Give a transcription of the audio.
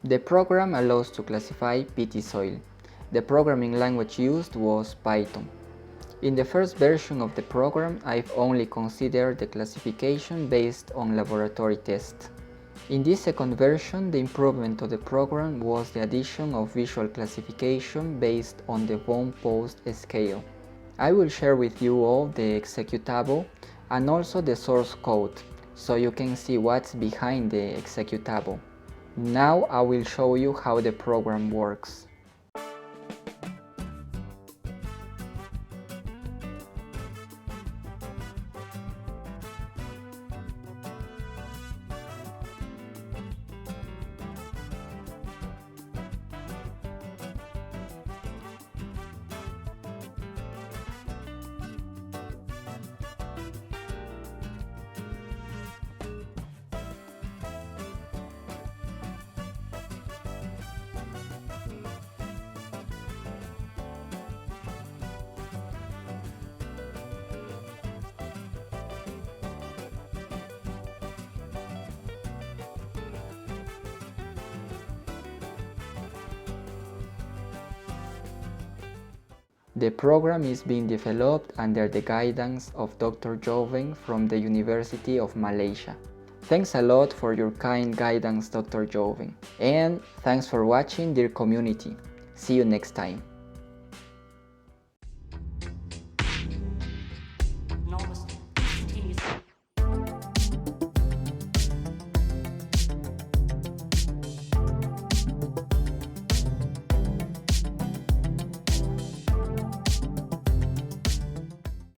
The program allows to classify peat soil. The programming language used was Python. In the first version of the program, I've only considered the classification based on laboratory tests. In this second version, the improvement of the program was the addition of visual classification based on the bone-post scale. I will share with you all the executable and also the source code, so you can see what's behind the executable. Now I will show you how the program works. The program is being developed under the guidance of Dr. Joven from the University of Malaysia. Thanks a lot for your kind guidance, Dr. Joven. And thanks for watching, dear community. See you next time.